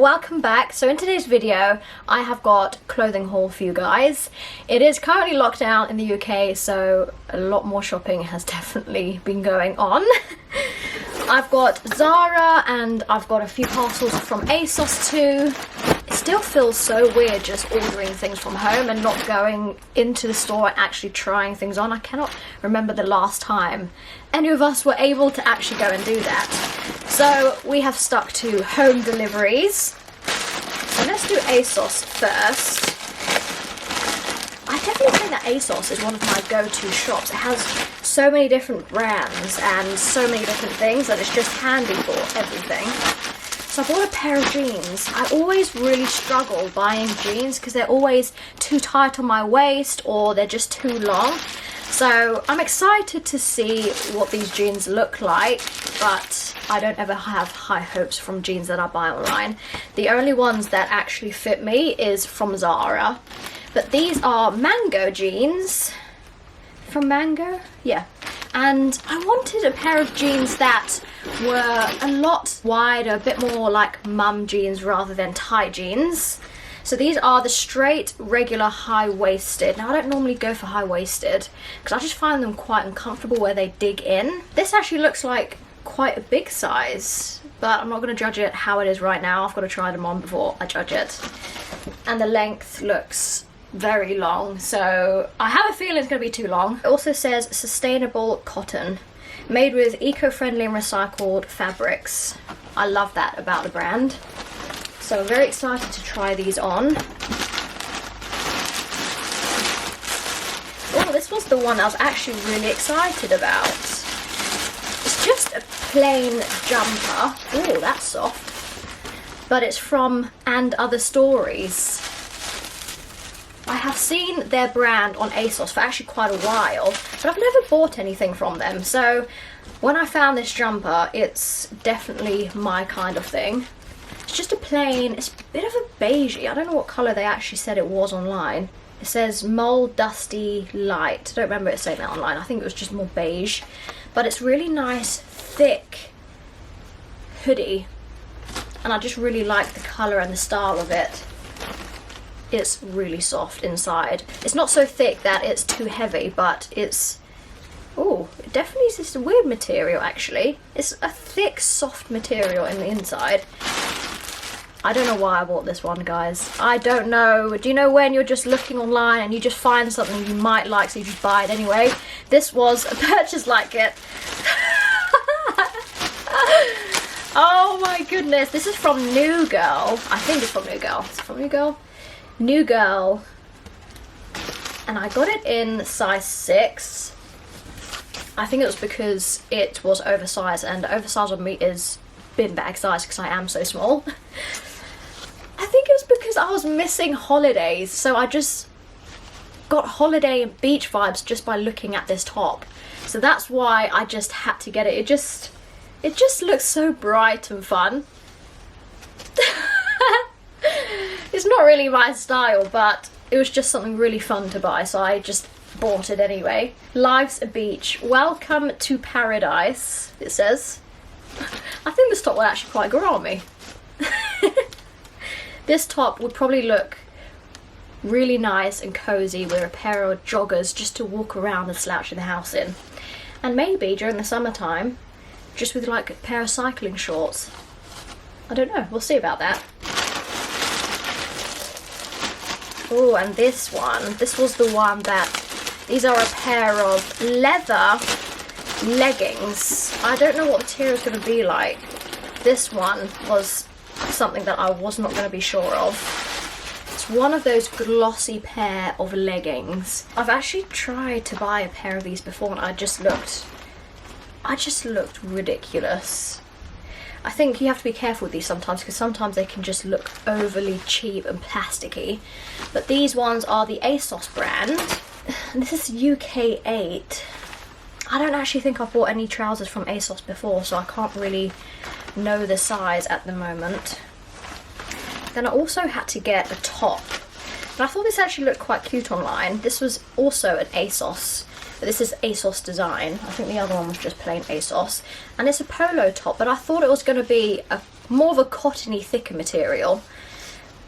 welcome back. So in today's video I have got clothing haul for you guys. It is currently locked down in the UK, so a lot more shopping has definitely been going on. I've got Zara and I've got a few parcels from Asos too. It still feels so weird just ordering things from home and not going into the store and actually trying things on. I cannot remember the last time any of us were able to actually go and do that. So we have stuck to home deliveries. So let's do Asos first. I definitely think that Asos is one of my go-to shops. It has so many different brands and so many different things that it's just handy for everything. So I bought a pair of jeans. I always really struggle buying jeans because they're always too tight on my waist or they're just too long. So I'm excited to see what these jeans look like, but I don't ever have high hopes from jeans that I buy online. The only ones that actually fit me is from Zara. But these are Mango jeans. From Mango? Yeah. And I wanted a pair of jeans that were a lot wider, a bit more like mum jeans rather than tight jeans. So these are the straight, regular, high-waisted. Now I don't normally go for high-waisted because I just find them quite uncomfortable where they dig in. This actually looks like quite a big size, but I'm not going to judge it how it is right now. I've got to try them on before I judge it. And the length looks very long, so I have a feeling it's going to be too long. It also says sustainable cotton, made with eco-friendly and recycled fabrics. I love that about the brand. So I'm very excited to try these on. Oh, this was the one I was actually really excited about. It's just a plain jumper. Oh, that's soft. But it's from And Other Stories. I have seen their brand on Asos for actually quite a while, but I've never bought anything from them. So when I found this jumper, it's definitely my kind of thing. It's just a plain, it's a bit of a beigey. I don't know what colour they actually said it was online. It says mold dusty light. I don't remember it saying that online. I think it was just more beige. But it's really nice, thick hoodie. And I just really like the colour and the style of it. It's really soft inside. It's not so thick that it's too heavy, but it's... oh, it definitely is this weird material actually. It's a thick, soft material in the inside. I don't know why I bought this one, guys. I don't know. Do you know when you're just looking online and you just find something you might like, so you just buy it anyway? This was a purchase like it. Oh my goodness. This is from New Girl. I think it's from New Girl. Is it from New Girl? New Girl. And I got it in size 6. I think it was because it was oversized, and oversized on me is bin bag size because I am so small. I think it was because I was missing holidays, so I just got holiday and beach vibes just by looking at this top. So that's why I just had to get it. It just looks so bright and fun. It's not really my style, but it was just something really fun to buy, so I just bought it anyway. Life's a beach. Welcome to paradise, it says. I think this top will actually quite grow on me. This top would probably look really nice and cozy with a pair of joggers just to walk around and slouch in the house in. And maybe during the summertime, just with like a pair of cycling shorts. I don't know, we'll see about that. Oh, and this one. This was the one that... these are a pair of leather leggings. I don't know what the material is going to be like. This one was something that I was not going to be sure of. It's one of those glossy pair of leggings. I've actually tried to buy a pair of these before and I just looked ridiculous. I think you have to be careful with these sometimes because sometimes they can just look overly cheap and plasticky. But these ones are the Asos brand. This is UK 8. I don't actually think I've bought any trousers from Asos before, so I can't really know the size at the moment. Then I also had to get a top. And I thought this actually looked quite cute online. This was also an Asos, but this is Asos design. I think the other one was just plain Asos. And it's a polo top, but I thought it was going to be more of a cottony, thicker material.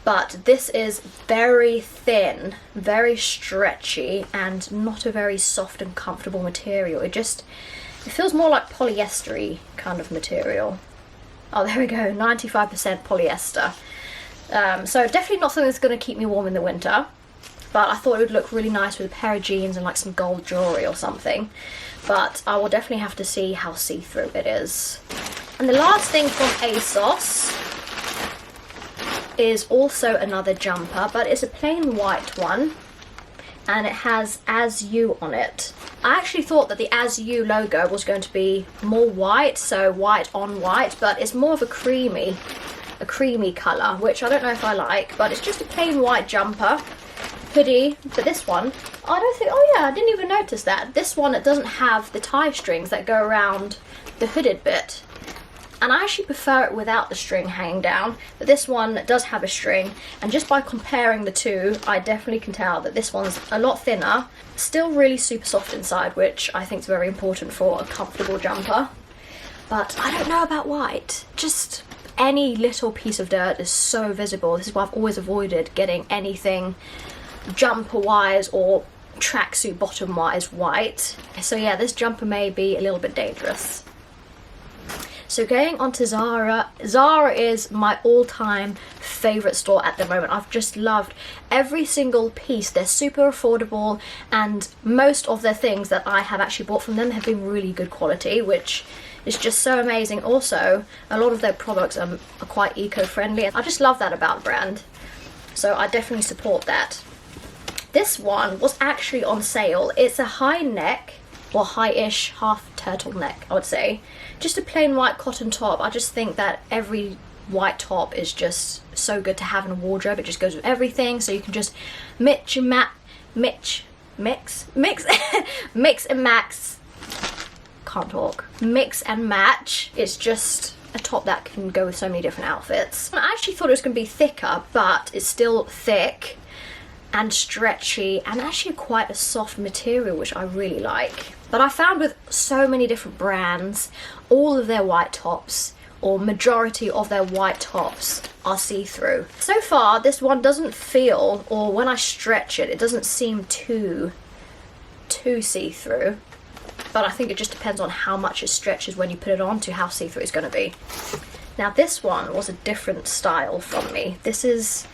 But this is very thin, very stretchy, and not a very soft and comfortable material. It feels more like polyester-y kind of material. Oh, there we go, 95% polyester. So definitely not something that's going to keep me warm in the winter. But I thought it would look really nice with a pair of jeans and like some gold jewellery or something. But I will definitely have to see how see-through it is. And the last thing from Asos is also another jumper, but it's a plain white one. And it has As You on it. I actually thought that the As You logo was going to be more white, so white on white, but it's more of a creamy colour, which I don't know if I like, but it's just a plain white jumper. Hoodie, but this one, I don't think, oh yeah, I didn't even notice that. This one, it doesn't have the tie strings that go around the hooded bit. And I actually prefer it without the string hanging down, but this one does have a string, and just by comparing the two, I definitely can tell that this one's a lot thinner, still really super soft inside, which I think is very important for a comfortable jumper. But I don't know about white, just any little piece of dirt is so visible. This is why I've always avoided getting anything jumper wise or tracksuit bottom wise white. So yeah, this jumper may be a little bit dangerous. So going on to Zara. Zara is my all-time favourite store at the moment. I've just loved every single piece. They're super affordable, and most of their things that I have actually bought from them have been really good quality, which is just so amazing. Also, a lot of their products are quite eco-friendly. I just love that about the brand. So I definitely support that. This one was actually on sale. It's a high neck, or high-ish half turtleneck, I would say. Just a plain white cotton top. I just think that every white top is just so good to have in a wardrobe. It just goes with everything, so you can just mix and match. Mix and match. It's just a top that can go with so many different outfits. I actually thought it was going to be thicker, but it's still thick and stretchy, and actually quite a soft material, which I really like. But I found with so many different brands, all of their white tops, or majority of their white tops, are see-through. So far, this one doesn't feel, or when I stretch it, it doesn't seem too see-through. But I think it just depends on how much it stretches when you put it on to how see-through it's going to be. Now this one was a different style from me. This is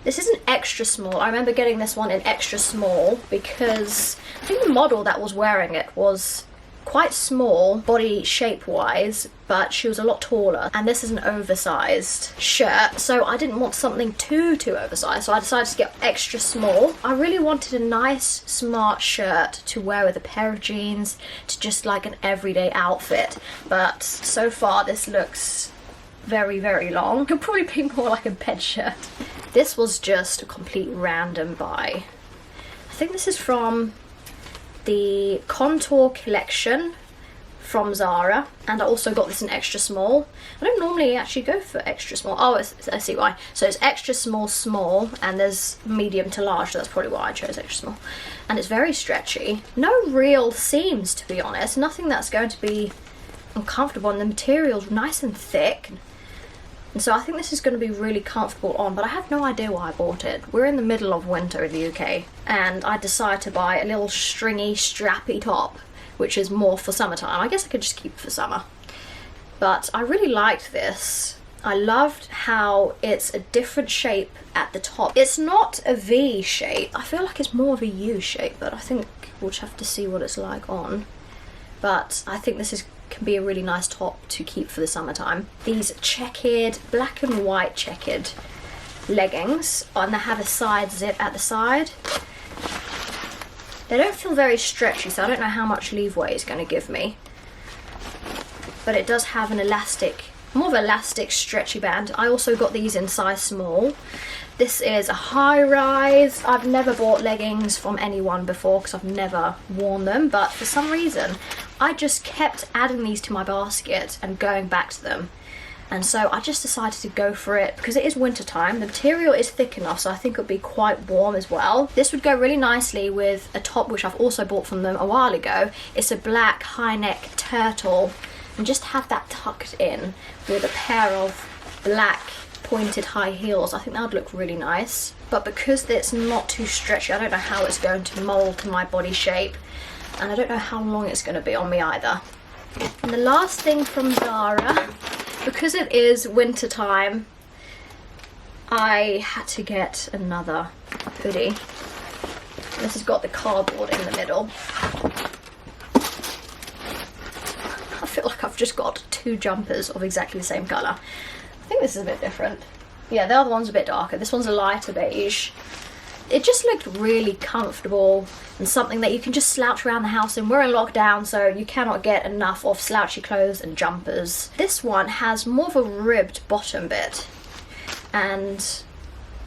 an extra small. I remember getting this one in extra small because I think the model that was wearing it was quite small body shape wise, but she was a lot taller, and this is an oversized shirt, so I didn't want something too oversized, so I decided to get extra small. I really wanted a nice smart shirt to wear with a pair of jeans, to just like an everyday outfit, but so far this looks very long. It'll probably be more like a bed shirt. This was just a complete random buy. I think this is from the Contour collection from Zara, and I also got this in extra small. I don't normally actually go for extra small. Oh, I see why. So it's extra small, and there's medium to large, so that's probably why I chose extra small. And it's very stretchy. No real seams, to be honest. Nothing that's going to be uncomfortable, and the material's nice and thick. And so I think this is going to be really comfortable on, but I have no idea why I bought it. We're in the middle of winter in the UK, and I decided to buy a little stringy, strappy top, which is more for summertime. I guess I could just keep it for summer. But I really liked this. I loved how it's a different shape at the top. It's not a V shape. I feel like it's more of a U shape, but I think we'll just have to see what it's like on. But I think this can be a really nice top to keep for the summertime. These checkered, black and white checkered leggings, and they have a side zip at the side. They don't feel very stretchy, so I don't know how much leeway it's going to give me. But it does have an elastic, more of an elastic stretchy band. I also got these in size small. This is a high rise. I've never bought leggings from anyone before because I've never worn them, but for some reason I just kept adding these to my basket and going back to them. And so I just decided to go for it because it is winter time. The material is thick enough, so I think it would be quite warm as well. This would go really nicely with a top which I've also bought from them a while ago. It's a black high neck turtle, and just have that tucked in with a pair of black pointed high heels. I think that would look really nice. But because it's not too stretchy, I don't know how it's going to mold to my body shape, and I don't know how long it's going to be on me either. And the last thing from Zara, because it is winter time, I had to get another hoodie. This has got the cardboard in the middle. I feel like I've just got 2 jumpers of exactly the same colour. I think this is a bit different. Yeah, the other one's a bit darker. This one's a lighter beige. It just looked really comfortable and something that you can just slouch around the house in. We're in lockdown, so you cannot get enough of slouchy clothes and jumpers. This one has more of a ribbed bottom bit and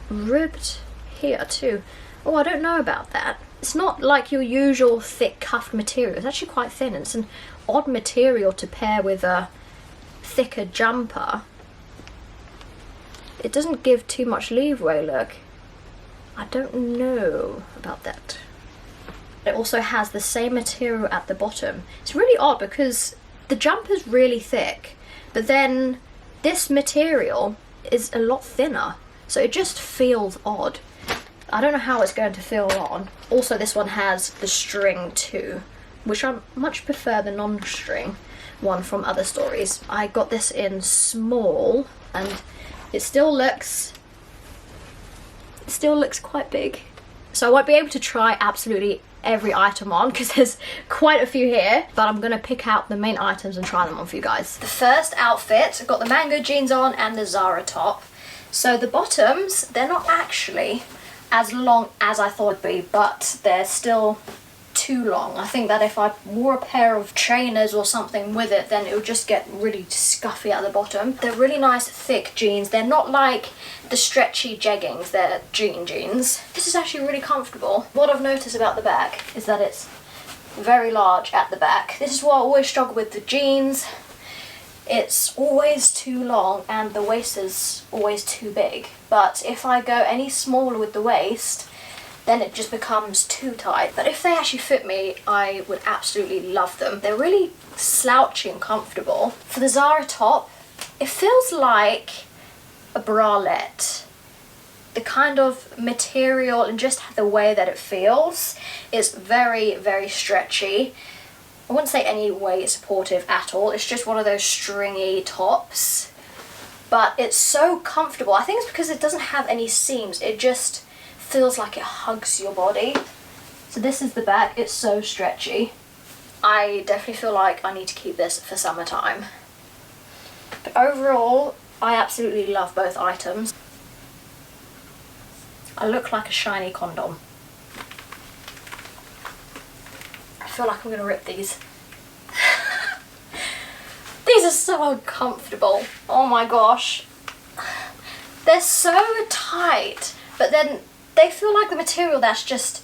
ribbed here too. Oh, I don't know about that. It's not like your usual thick cuffed material. It's actually quite thin. It's an odd material to pair with a thicker jumper. It doesn't give too much leeway, look. I don't know about that. It also has the same material at the bottom. It's really odd because the jumper's really thick, but then this material is a lot thinner, so it just feels odd. I don't know how it's going to feel on. Also, this one has the string too, which I much prefer the non-string one from other stories. I got this in small, and it still looks quite big. So I won't be able to try absolutely every item on because there's quite a few here, but I'm gonna pick out the main items and try them on for you guys. The first outfit, I've got the mango jeans on and the Zara top. So the bottoms, they're not actually as long as I thought it'd be, but they're still too long. I think that if I wore a pair of trainers or something with it, then it would just get really scuffy at the bottom. They're really nice thick jeans. They're not like the stretchy jeggings, they're jeans. This is actually really comfortable. What I've noticed about the back is that it's very large at the back. This is what I always struggle with the jeans. It's always too long and the waist is always too big. But if I go any smaller with the waist, then it just becomes too tight. But if they actually fit me, I would absolutely love them. They're really slouchy and comfortable. For the Zara top, it feels like a bralette. The kind of material and just the way that it feels is very, very stretchy. I wouldn't say any way supportive at all. It's just one of those stringy tops. But it's so comfortable. I think it's because it doesn't have any seams. It just feels like it hugs your body. So this is the back. It's so stretchy. I definitely feel like I need to keep this for summertime. But overall, I absolutely love both items. I look like a shiny condom. I feel like I'm gonna rip these. These are so uncomfortable. Oh my gosh. They're so tight, but then they feel like the material that's just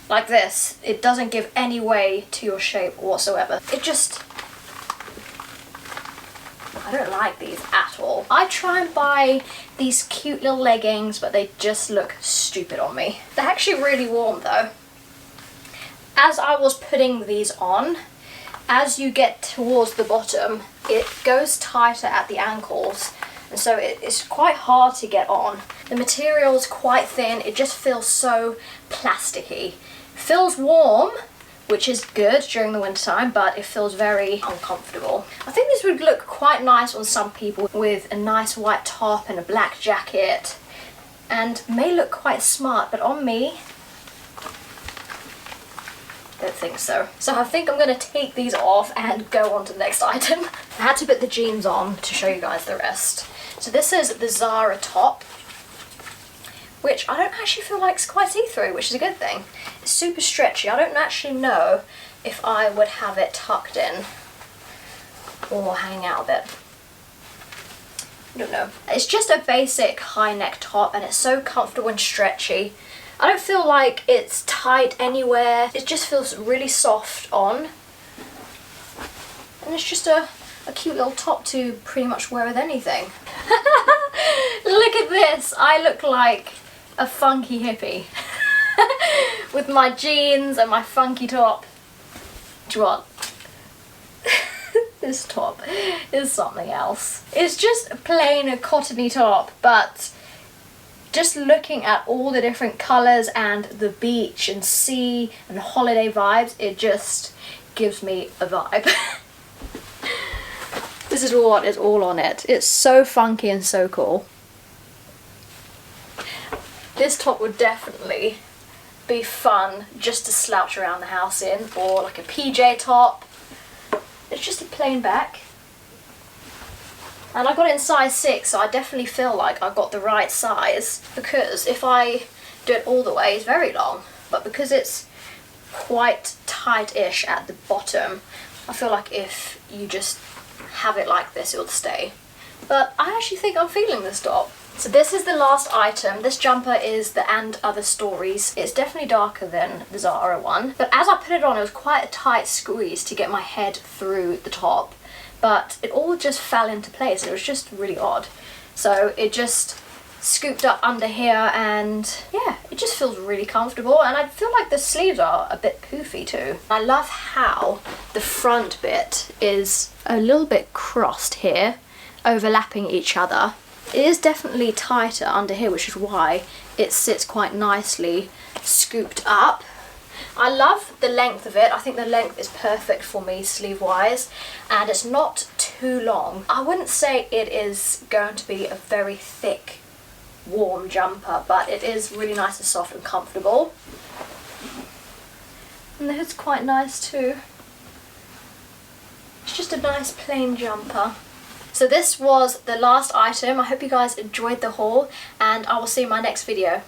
like this. It doesn't give any way to your shape whatsoever. It just, I don't like these at all. I try and buy these cute little leggings, but they just look stupid on me. They're actually really warm though. As I was putting these on, as you get towards the bottom, it goes tighter at the ankles. And so it's quite hard to get on. The material is quite thin. It just feels so plasticky. Feels warm, which is good during the winter time, but it feels very uncomfortable. I think this would look quite nice on some people with a nice white top and a black jacket, and may look quite smart, but on me, I don't think so. So I think I'm gonna take these off and go on to the next item. I had to put the jeans on to show you guys the rest. So this is the Zara top, which I don't actually feel like is quite see-through, which is a good thing. It's super stretchy. I don't actually know if I would have it tucked in or hanging out a bit. I don't know. It's just a basic high neck top and it's so comfortable and stretchy. I don't feel like it's tight anywhere. It just feels really soft on. And it's just a a cute little top to pretty much wear with anything. Look at this, I look like a funky hippie with my jeans and my funky top. Do you want? This top is something else. It's just a plain cottony top, but just looking at all the different colours and the beach and sea and holiday vibes, it just gives me a vibe. This is what is all on it. It's so funky and so cool. This top would definitely be fun just to slouch around the house in, or like a PJ top. It's just a plain back. And I got it in size 6, so I definitely feel like I got the right size, because if I do it all the way, it's very long. But because it's quite tight-ish at the bottom, I feel like if you just have it like this, it'll stay. But I actually think I'm feeling this top. So this is the last item. This jumper is the And Other Stories. It's definitely darker than the Zara one. But as I put it on, it was quite a tight squeeze to get my head through the top. But it all just fell into place. It was just really odd. So it just scooped up under here, and yeah, it just feels really comfortable. And I feel like the sleeves are a bit poofy too. I love how the front bit is a little bit crossed here, overlapping each other. It is definitely tighter under here, which is why it sits quite nicely scooped up. I love the length of it. I think the length is perfect for me sleeve wise, and it's not too long. I wouldn't say it is going to be a very thick warm jumper, but it is really nice and soft and comfortable. And the hood's quite nice too. It's just a nice plain jumper. So this was the last item. I hope you guys enjoyed the haul, and I will see you in my next video.